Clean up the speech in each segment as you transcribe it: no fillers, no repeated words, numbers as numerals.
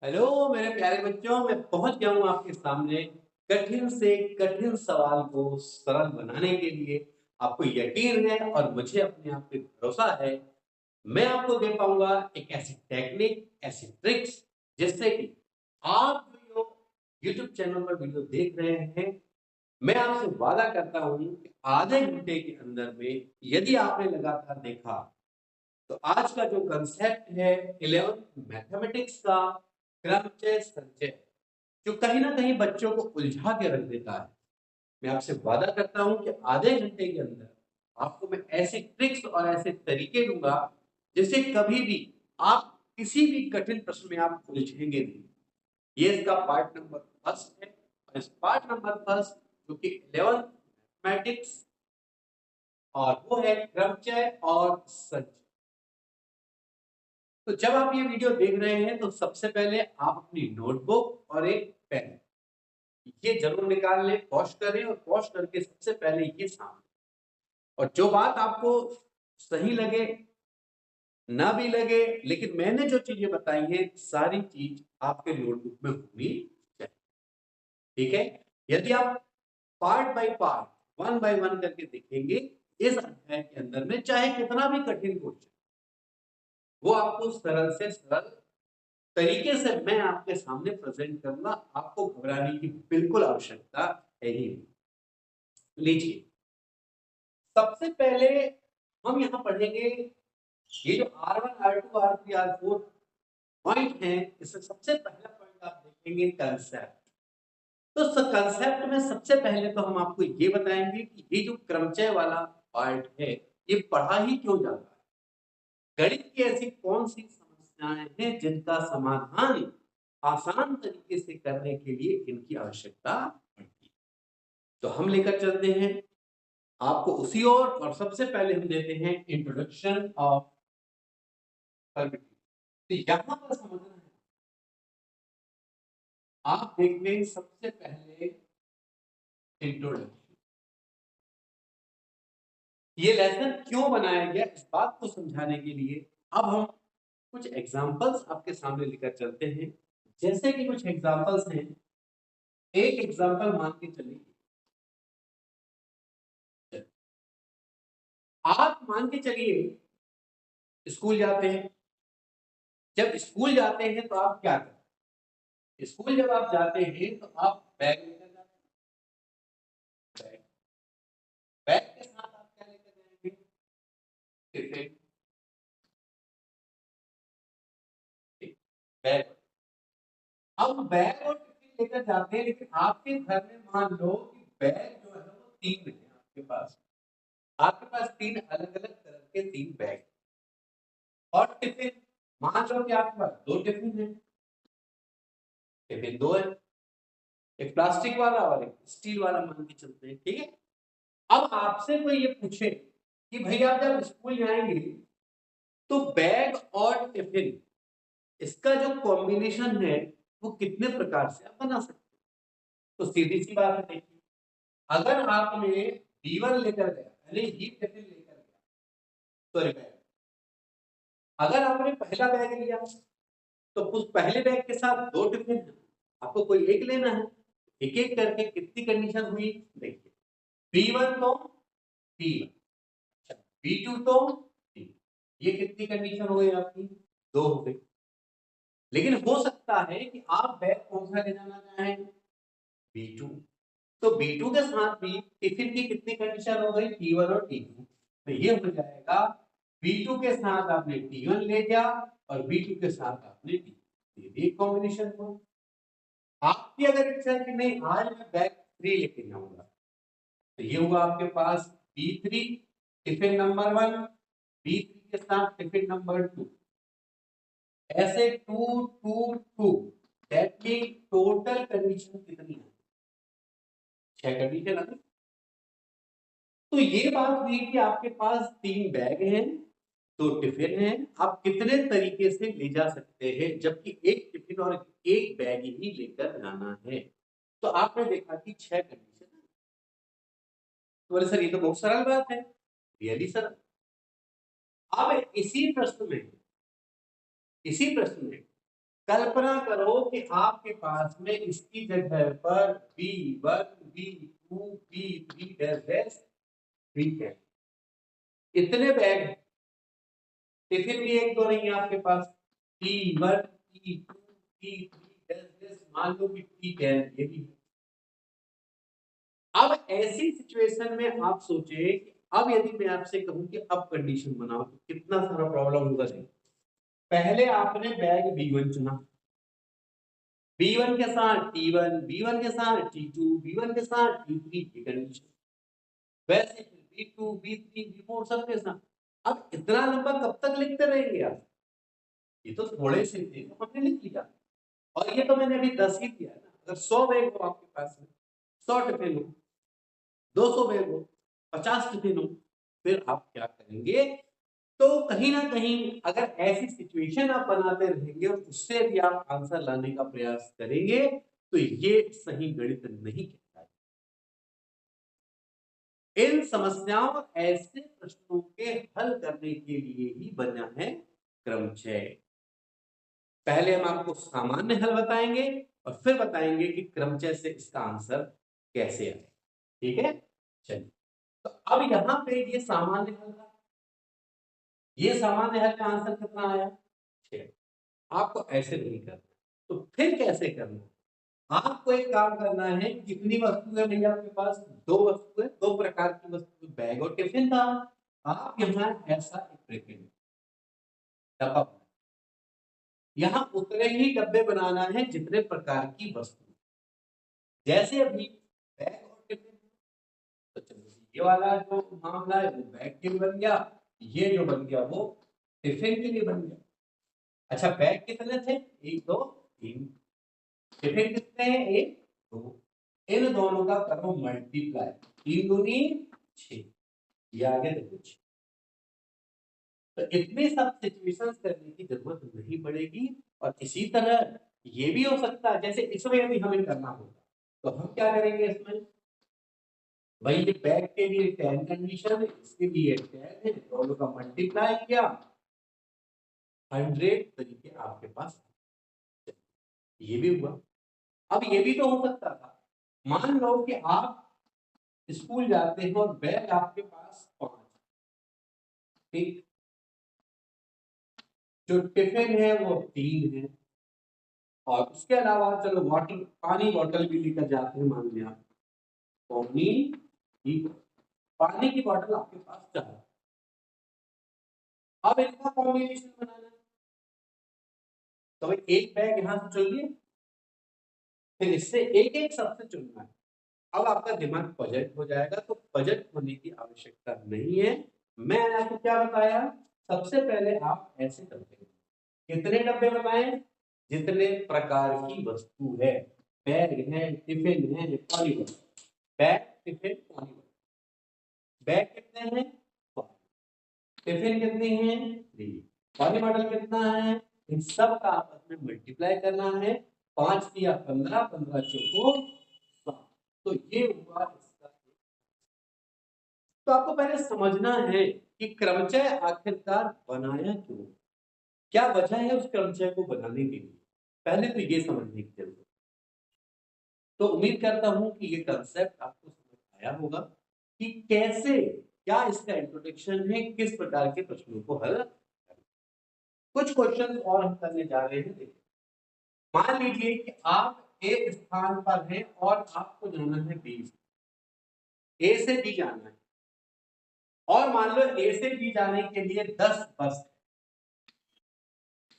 Hello मेरे प्यारे बच्चों, मैं पहुंच गया हूं आपके सामने कठिन से कठिन सवाल को सरल बनाने के लिए। आपको यकीन है और मुझे अपने आप पे भरोसा है, मैं आपको दे पाऊंगा एक ऐसी टेक्निक, ऐसी ट्रिक्स जिससे कि आप जो यूट्यूब चैनल पर वीडियो देख रहे हैं, मैं आपसे वादा करता हूं कि आधे घंटे के अंदर में यदि आपने लगातार देखा तो आज का जो कंसेप्ट है 11th मैथमेटिक्स का क्रमचय संचय, जो कहीं ना कहीं बच्चों को उलझा के रख देता है, मैं आपसे वादा करता हूं कि आधे घंटे के अंदर आपको मैं ऐसे ट्रिक्स और ऐसे तरीके दूंगा जिससे कभी भी आप किसी भी कठिन प्रश्न में आप उलझेंगे नहीं। ये इसका पार्ट नंबर फर्स्ट है और इस पार्ट नंबर फर्स्ट जो कि 11th मैथमेटिक्स और वो है क्रमचय और संचय। तो जब आप ये वीडियो देख रहे हैं तो सबसे पहले आप अपनी नोटबुक और एक पेन ये जरूर निकाल लें, पॉज करें और पॉज करके सबसे पहले ये सामने, और जो बात आपको सही लगे ना भी लगे, लेकिन मैंने जो चीजें बताई हैं सारी चीज आपके नोटबुक में होनी चाहिए। ठीक है? यदि आप part by part, one by one करके देखेंगे इस अध्याय के अंदर में, चाहे कितना भी कठिन क्वेश्चन, वो आपको सरल से सरल तरीके से मैं आपके सामने प्रेजेंट करूंगा। आपको घबराने की बिल्कुल आवश्यकता है ही नहीं। लीजिए, सबसे पहले हम यहां पढ़ेंगे ये जो R1 R2 R3 R4 point है, इसमें सबसे पहला पॉइंट आप देखेंगे कंसेप्ट। तो कंसेप्ट में सबसे पहले तो हम आपको ये बताएंगे कि ये जो क्रमचय वाला पार्ट है, ये पढ़ा ही क्यों जाता है। गणित की ऐसी कौन सी समस्याएं हैं जिनका समाधान आसान तरीके से करने के लिए इनकी आवश्यकता पड़ती है। तो हम लेकर चलते हैं आपको उसी ओर, और सबसे पहले हम देते हैं इंट्रोडक्शन ऑफ परमिटिव। तो यहां पर समझना है, आप देख लें सबसे पहले इंट्रोडक्शन। ये लेसन क्यों बनाया गया इस बात को समझाने के लिए अब हम कुछ एग्जांपल्स आपके सामने लेकर चलते हैं। जैसे कि कुछ एग्जांपल्स हैं, एक एग्जांपल मान के चलिए, आप मान के चलिए स्कूल जाते हैं। जब स्कूल जाते हैं तो आप क्या करते हैं? स्कूल जब आप जाते हैं तो आप बैग लेकर जाते हैं। बैग बैग के साथ आप क्या लेकर जाएंगे? टिफिन। बैग। अब बैग और टिफिन लेकर जाते हैं, लेकिन आपके घर में मान लो कि बैग जो है वो तीन है आपके पास। आपके पास तीन अलग अलग तरह के तीन बैग और टिफिन, मान लो कि आपके पास दो टिफिन है। टिफिन दो है, एक प्लास्टिक वाला और एक स्टील वाला मान के चलते हैं। ठीक है? अब आपसे कोई ये पूछे कि भैया जब स्कूल जाएंगे तो बैग और टिफिन, इसका जो कॉम्बिनेशन है वो कितने प्रकार से आप बना सकते हैं? तो सीधी सी बात है, देखिए, अगर आपने B1 लेकर गया, यानी ही टिफिन लेकर गया, सॉरी बैग, अगर आपने पहला बैग लिया तो उस पहले बैग के साथ दो टिफिन है, आपको कोई एक लेना है। एक एक करके कितनी कंडीशन हुई, देखिए, B1 तो B1, अच्छा B2 तो B, ये कितनी कंडीशन हो गई आपकी? दो हो गई। लेकिन हो सकता है कि आप बैग कौन सा ले जाना चाहें? B2। तो B2 के साथ भी टिफिन की कितनी कंडीशन हो गई? T1 और T2। तो ये हो जाएगा B2 के साथ आपने T1 ले जा और B2 के साथ आपने T2, ये भी एक कॉम्बिनेशन हो। आपकी अगर इच्छा है कि नहीं आज मैं बैग 3 लेके जाऊंगा, तो ये हुआ आपके पास B3 टिफिन नंबर 1, B3 के साथ टिफिन नंबर 2, ऐसे 2 2 2, दैट मीन टोटल कंडीशन कितनी है? 6 कंडीशन है। तो ये बात हुई कि आपके पास तीन बैग हैं, दो टिफिन हैं, आप कितने तरीके से ले जा सकते हैं, जबकि एक टिफिन और एक बैग ही लेकर जाना है। तो आपने देखा कि 6 कंडीशन है। तो बोले सर ये तो बहुत सरल बात है, रियली सरल। अब इसी प्रश्न में कल्पना करो कि आपके पास में इसकी जगह पर B1 B2 B3 डैश ठीक है, इतने बैग, टिफिन भी एक दो नहीं है आपके पास, P1 P2 P3 डैश मान लो कि P10 ये भी। अब ऐसी सिचुएशन में आप सोचे कि अब यदि मैं आपसे कहूं कि अब कंडीशन बनाओ तो कितना सारा प्रॉब्लम होगा। पहले आपने बैग B1 चुना, B1 के साथ T1, B1 के साथ T2, B1 के साथ T3 की कंडीशन, वैसे B2 B3 B4 सब के साथ। अब इतना लंबा कब तक लिखते रहेंगे आप, ये तो थोड़े से थे तो हमने लिख लिया, और ये तो मैंने अभी 10 ही दिया ना। अगर 100 बैग हो आपके पास में, 100 टिफिन हो, 200 बैग हो, 50 टिफिन हो, फिर आप क्या करेंगे, तो कहीं ना कहीं अगर ऐसी सिचुएशन आप बनाते रहेंगे और उससे भी आप आंसर लाने का प्रयास करेंगे तो ये सही गणित नहीं कहता है। इन समस्याओं ऐसे प्रश्नों के हल करने के लिए ही बना है क्रमचय। पहले हम आपको सामान्य हल बताएंगे और फिर बताएंगे कि क्रमचय से इसका आंसर कैसे आए। ठीक है, चलिए। तो अब यहां पे ये सामान्य हल था, ये सामान्य हल का आंसर कितना आया, 6। आपको ऐसे नहीं करना, तो फिर कैसे करना, आपको एक काम करना है, कितनी वस्तु है भैया आपके पास, 2 वस्तु है, 2 प्रकार की वस्तु, बैग और टिफिन था। आप यहाँ ऐसा एक ब्रैकेट डब्बा, यहाँ उतने ही डब्बे बनाना है जितने प्रकार की वस्तु, जैसे अभी बैग और टिफिन, तो चलिए ये वाला जो मामला है वो बैग के लिए बन गया, ये जो बन गया वो टिफिन के लिए बन गया। अच्छा, बैग कितने थे, 1 2 3, टिफिन कितने हैं, 1 2, इन दोनों का करो मल्टीप्लाई, 3 दूनी 6, ये आगे देखो 6। तो इतनी सब सिचुएशंस करने की जरूरत नहीं पड़ेगी। और इसी तरह ये भी हो सकता है, जैसे इसमें भी हमें करना होगा, तो हम क्या करेंगे इसमें, भाई ये बैग के लिए 10 कंडीशन है, इसके लिए 10 है, दोनों का मल्टीप्लाई किया, 100 तरीके आपके पास, ये भी हुआ। अब ये भी तो हो सकता था, मान लो कि आप स्कूल जाते हैं और बैग आपके पास 5, ठीक, जो टिफिन है वो 3 है, और उसके अलावा चलो वाटर, पानी बॉटल भी लेकर जाते हैं, मान लिया पानी की, पानी की बॉटल आपके पास 4। अब इनका कॉम्बिनेशन बनाना है, तो भाई एक बैग यहां से चुनिए, फिर इससे एक एक सबसे चुनना है। अब आपका दिमाग बजट हो जाएगा, तो बजट होने की आवश्यकता नहीं है। मैंने आपको क्या बताया, सबसे पहले आप ऐसे करते हैं, कितने डब्बे बनाए, जितने प्रकार की वस्तु है, बैग है, टिफिन है, पानी बॉटल, बैग टिफिन पानी बॉटल, बैग कितने हैं, टिफिन कितनी है, 3, पानी बॉटल कितना है, इन सब का आपस में मल्टीप्लाई करना है, 5 दिया 15, 15 चौको 7, तो ये हुआ इसका। तो आपको पहले समझना है कि क्रमचय आखिरकार बनाया क्यों, क्या वजह है उस क्रमचय को बनाने के लिए, पहले तो ये समझने की जरूरत। तो उम्मीद करता हूं कि ये कंसेप्ट आपको समझ आया होगा कि कैसे, क्या इसका इंट्रोडक्शन है, किस प्रकार के प्रश्नों को हल करना। कुछ क्वेश्चन और हम करने जा रहे हैं। देखिए, मान लीजिए कि आप एक स्थान पर हैं और आपको जाना है बी, ए से बी जाना है, और मान लो ए से बी जाने के लिए 10 बस,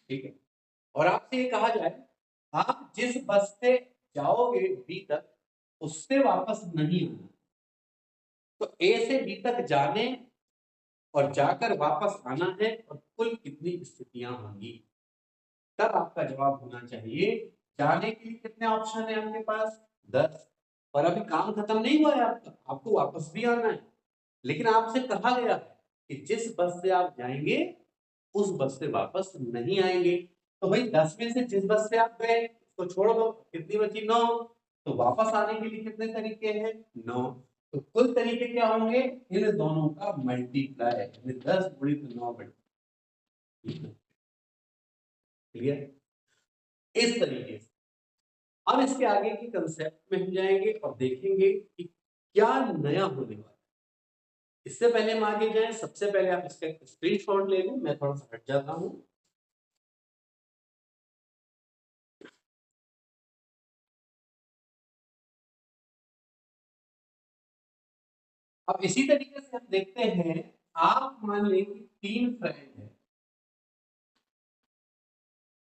ठीक है, और आपसे ये कहा जाए आप जिस बस से जाओगे बी तक उससे वापस नहीं आना, तो ए से बी तक जाने और जाकर वापस आना है, और कुल कितनी स्थितियां होंगी, तब आपका जवाब होना चाहिए। जाने के लिए कितने ऑप्शन है आपके पास, 10, और अभी काम खत्म नहीं हुआ है आपका, आपको वापस भी आना है, लेकिन आपसे कहा गया है कि जिस बस से आप जाएंगे उस बस से वापस नहीं आएंगे। तो भाई 10 में से जिस बस से आप गए तो छोड़ दो, कितनी बची, 9, तो वापस आने के लिए कितने तरीके हैं, 9, तो कुल तरीके क्या होंगे, इन दोनों का मल्टीप्लाई, यानी 10 गुणित 9 क्लियर। इस तरीके से अब इसके आगे की कंसेप्ट में हम जाएंगे और देखेंगे कि क्या नया होने वाला है। इससे पहले हम आगे जाएं, सबसे पहले आप इसका स्क्रीनशॉट ले लें। मैं थोड़ा सा हट जाता हूं। अब इसी तरीके से हम देखते हैं, आप मान लें कि 3 फ्रेंड हैं।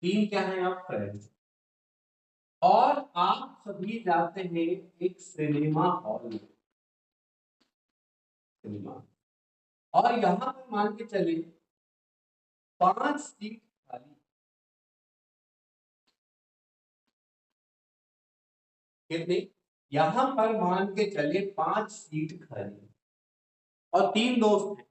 3 क्या है आप फ्रेंड्स, और आप सभी जाते हैं एक सिनेमा हॉल में। सिनेमा, और यहां पर मान के चले 5 सीट खाली। कितनी? यहां पर मान के चले 5 सीट खाली और 3 दोस्त हैं,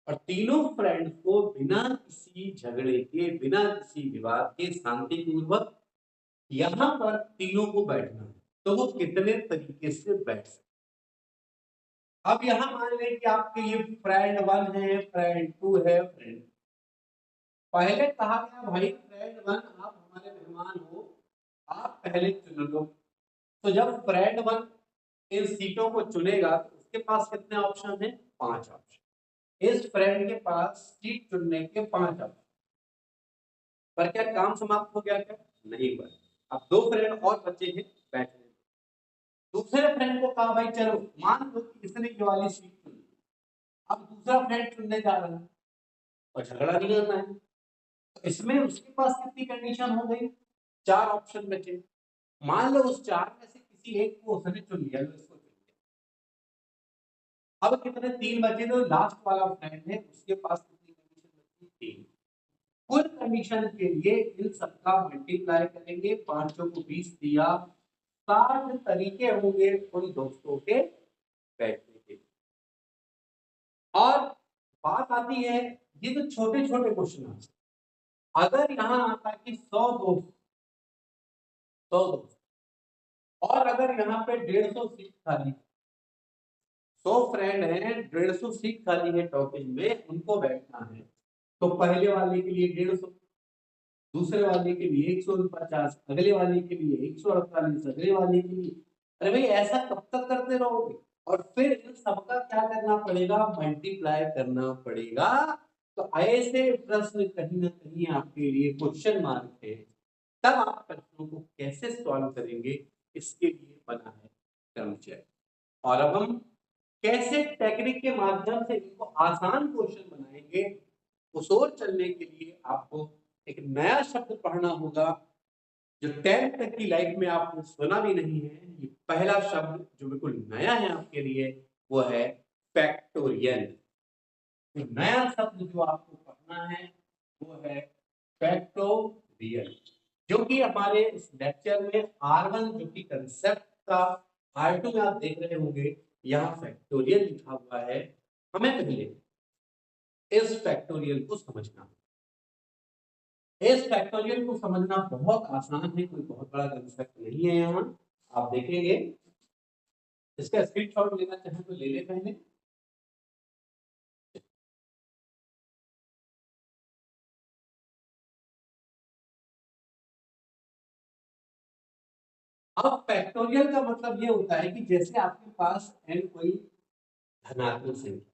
और तीनों फ्रेंड्स को बिना किसी झगड़े के, बिना किसी विवाद के शांतिपूर्वक यहां पर तीनों को बैठना है। तो वो कितने तरीके से बैठ सकते? अब यहां मान लें कि आपके ये फ्रेंड 1 है, फ्रेंड 2 है, फ्रेंड, पहले कहा गया भाई फ्रेंड 1 आप हमारे मेहमान हो, आप पहले चुन लो। तो जब फ्रेंड 1 इन सीटों को चुनेगा तो उसके पास कितने ऑप्शन है? 5 ऑप्शन। इस फ्रेंड के पास सीट चुनने के 5 ऑप्शन। पर क्या काम समाप्त हो गया? क्या नहीं हुआ। अब 2 फ्रेंड और बचे हैं बैठने। दूसरे फ्रेंड को कहा भाई चलो, मान लो कि इसने ये वाली सीट चुनी, अब दूसरा फ्रेंड चुनने जा रहा है और झगड़ा नहीं करना है। तो इसमें उसके पास कितनी कंडीशन हो गई? 4 ऑप्शन बचे। मान लो उस 4 में से किसी एक को उसने चुन लिया, लो इसको चुन लिया। अब कितने? 3 बचे। तो लास्ट वाला फ्रेंड है, उसके पास कितनी कंडीशन बची? 3। कुल कंडीशन के लिए इन सबका मल्टीप्लाई करेंगे, 5 को 20 दिया, 60 तरीके होंगे उन दोस्तों के बैठने के। और बात आती है, ये तो छोटे छोटे क्वेश्चन आते, अगर यहां आता कि 100 दोस्त, 100 दोस्त, और अगर यहाँ पे 150 सीट खाली, 100 फ्रेंड हैं, 150 सीट खाली है टॉकिंग में, उनको बैठना है, तो पहले वाले के लिए 150, दूसरे वाले के लिए 149, अगले वाले के लिए 148, अगले वाले के लिए। अरे भाई ऐसा कब तक करते रहोगे? और फिर इन सबका क्या करना पड़ेगा? मल्टीप्लाई करना पड़ेगा। तो ऐसे प्रश्न कहीं ना कहीं आपके लिए क्वेश्चन मार्क है। तब आप प्रश्नों को कैसे सॉल्व करेंगे, इसके लिए बना है क्रमचय। और अब हम कैसे टेक्निक के माध्यम से इनको आसान क्वेश्चन बनाएंगे, उस ओर चलने के लिए आपको एक नया शब्द पढ़ना होगा, जो 10th तक की लाइफ में आपने सुना भी नहीं है। ये पहला शब्द जो बिल्कुल नया है आपके लिए, वो है फैक्टोरियल। नया शब्द जो आपको पढ़ना है वो है फैक्टोरियल, जो कि हमारे इस लेक्चर में R1 जो कि कंसेप्ट का, R2 में आप देख रहे होंगे यहाँ फैक्टोरियल लिखा हुआ है। हमें पहले इस फैक्टोरियल को समझना, इस फैक्टोरियल को समझना बहुत आसान है, कोई बहुत बड़ा कंसेप्ट नहीं है। यहाँ आप देखेंगे, इसका स्क्रीनशॉट लेना चाहें तो ले ले पहले। अब फैक्टोरियल का मतलब ये होता है कि जैसे आपके पास n कोई धनात्मक संख्या,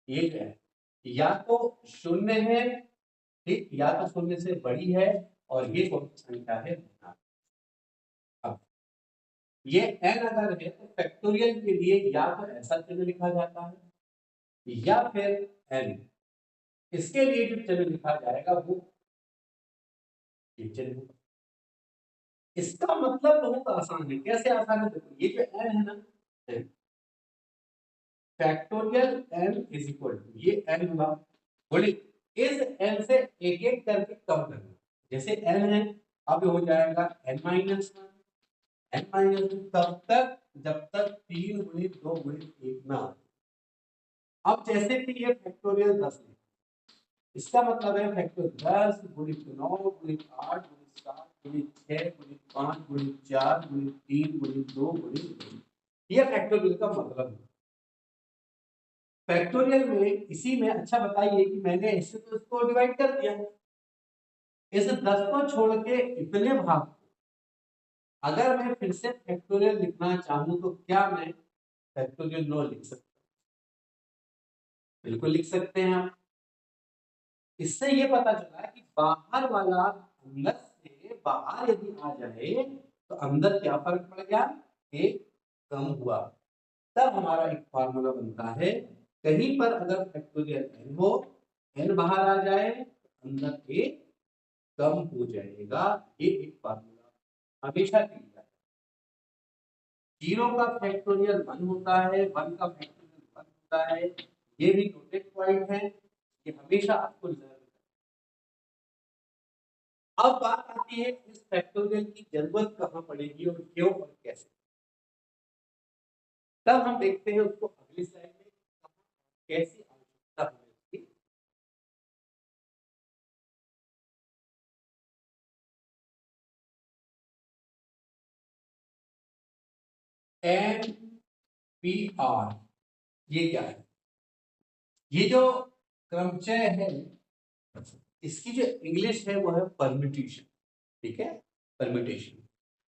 ये क्या है? या तो शून्य है, ठीक, या तो शून्य से बड़ी है, और ये कौन सी संख्या है? धनात्मक। अब ये n अगर है तो फैक्टोरियल के लिए या तो ऐसा चिन्ह लिखा जाता है, या फिर n, इसके लिए जो चिन्ह लिखा जाएगा वो ये चिन्ह होगा। इसका मतलब बहुत आसान है। कैसे आसान है? देखो, ये जो n है ना, factorial n is equal to, ये n हुआ, बोले इस n से एक एक करके कम करना। जैसे n है, अब हो जाएगा n minus one, n minus two, तब तक जब तक 3 गुणित 2 गुणित 1 ना आए। अब जैसे कि ये फैक्टोरियल 10 है, इसका मतलब है फैक्टर 10 गुणित 9 गुणित 8 गुणित 7 गुणित 6 गुणित 5 गुणित 4 गुणित 3 गुणित 2 गुणित 1। ये फैक्टोरियल का मतलब है। फैक्टोरियल में इसी में, अच्छा बताइए कि मैंने इससे तो इसको डिवाइड कर दिया, इस 10 को छोड़ के इतने भाग को अगर मैं फिर से फैक्टोरियल लिखना चाहूं तो क्या मैं फैक्टोरियल नो लिख सकता हूं? बिल्कुल लिख सकते हैं आप। इससे ये पता चला कि बाहर वाला अंदर से बाहर यदि आ जाए तो अंदर क्या फर्क पड़ गया, एक कम हुआ। तब हमारा एक फार्मूला बनता है, कहीं पर अगर फैक्टोरियल n हो, n बाहर आ जाए तो अंदर एक कम हो जाएगा। ये एक फार्मूला हमेशा लिया है। 0 का फैक्टोरियल 1 होता है, 1 का फैक्टोरियल 1 होता है। ये भी नोटेड पॉइंट है, ये हमेशा आपको लर्न। अब बात आती है इस फैक्टोरियल की जरूरत कहां पड़ेगी और क्यों और कैसे। तब हम देखते हैं उसको अगली स्लाइड में कैसी आवश्यकता हमें उसकी। NPR ये क्या है? ये जो क्रमचय है इसकी जो इंग्लिश है वो है परम्यूटेशन। ठीक है, परम्यूटेशन।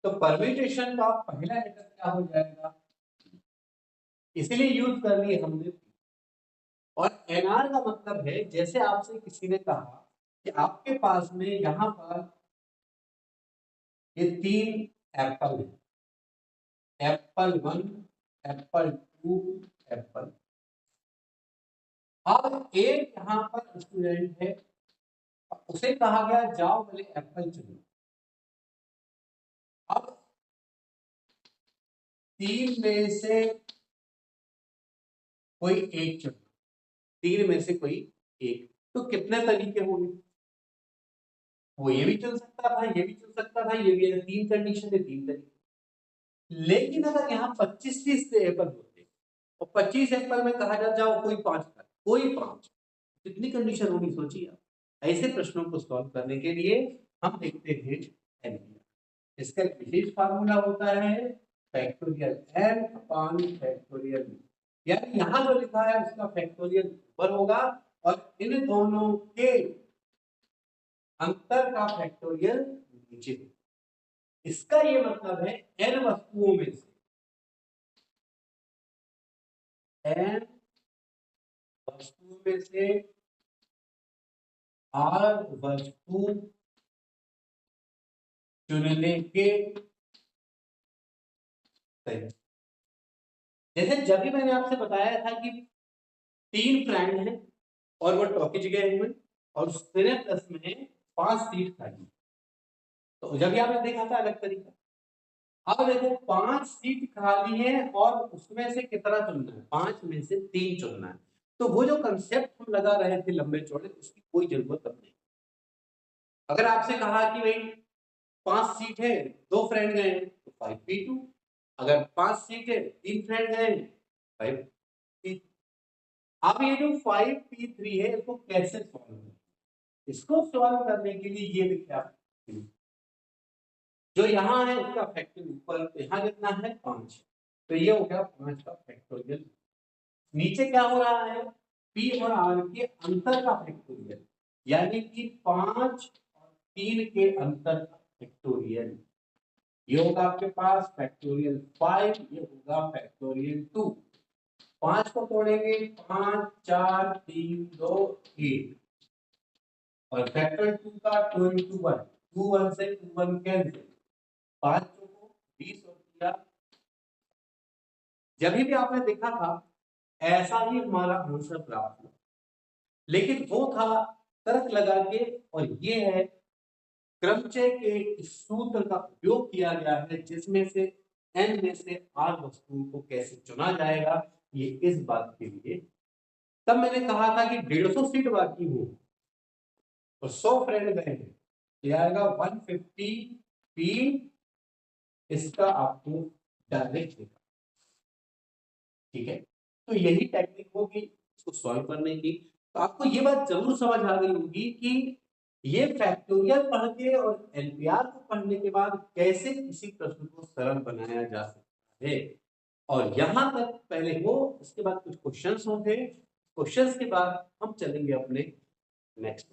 तो परम्यूटेशन का पहला लेटर क्या हो जाएगा, इसलिए यूज कर लिए हमने। और एनआर का मतलब है, जैसे आपसे किसी ने कहा कि आपके पास में यहां पर ये 3 एप्पल है, एप्पल 1, एप्पल 2, एप्पल। अब एक यहां पर स्टूडेंट है, उसे कहा गया जाओ पहले एप्पल चुनो। अब 3 में से कोई एक चुनो, 3 में से कोई एक, तो कितने तरीके होंगे? वो ये भी चुन सकता था, ये भी चुन सकता था, ये भी। 3 कंडीशन है, 3 तरीके। लेकिन अगर यहाँ 25-30 एप्पल होते और 25 एप्पल में कहा जाओ कोई 5 का, कोई 5, कितनी कंडीशन होगी सोचिए आप। ऐसे प्रश्नों को सॉल्व करने के लिए हम देखते हैं एनपीआर। इसका विशेष फार्मूला होता है फैक्टोरियल n अपॉन फैक्टोरियल, यानी यहां जो लिखा है उसका फैक्टोरियल ऊपर होगा और इन दोनों के अंतर का फैक्टोरियल नीचे होगा। इसका ये मतलब है n वस्तुओं में से n वस्तुओं में से r वस्तु चुनने के तरीके। जैसे जब भी मैंने आपसे बताया था कि 3 फ्रेंड हैं और वो टॉकीज गए हुए और उसने प्लस में 5 सीट खाली, तो जब भी आपने देखा था अलग तरीका। अब देखो 5 सीट खाली है और उसमें से कितना चुनना है, 5 में से 3 चुनना है। तो वो जो कंसेप्ट हम लगा रहे थे लंबे चौड़े, उसकी कोई जरूरत अब नहीं। अगर आपसे कहा कि भाई 5 सीट है, 2 फ्रेंड गए हैं तो 5p2। अगर 5 सीट है, 3 फ्रेंड गए हैं 5p। अब ये जो 5p3 है इसको कैसे सॉल्व करें? इसको सॉल्व करने के लिए ये देखिए, जो यहाँ है उसका फैक्टर ऊपर, यहाँ कितना है 5, तो ये हो गया 5 का फैक्टोरियल। नीचे क्या हो रहा है, p और r के अंतर का फैक्टोरियल, यानी कि 5 और 3 के अंतर का फैक्टोरियल। ये होगा आपके पास फैक्टोरियल 5, ये होगा फैक्टोरियल 2। 5 को तोड़ेंगे 5 4 3 2 1, और फैक्टर 2 का 2 into 1, 2 1 से 2 1 कैंसिल, 5 को 20 और किया। जब भी आपने देखा था ऐसा ही हमारा आंसर प्राप्त हुआ, लेकिन वो था तर्क लगा के, और ये है क्रमचय के इस सूत्र का उपयोग किया गया है जिसमें से n में से r वस्तुओं को कैसे चुना जाएगा, ये इस बात के लिए। तब मैंने कहा था कि 150 सीट बाकी हो तो 100 फ्रेंड गए हैं, ये आएगा 150p, इसका आपको डायरेक्ट देखा। ठीक है, तो यही टेक्निक होगी इसको सॉल्व करने की। तो आपको ये बात जरूर समझ आ गई होगी कि ये फैक्टोरियल पढ़ के और एनपीआर को पढ़ने के बाद कैसे किसी प्रश्न को सरल बनाया जा सकता है। और यहां तक पहले हो, उसके बाद कुछ क्वेश्चंस होंगे, क्वेश्चंस के बाद हम चलेंगे अपने नेक्स्ट।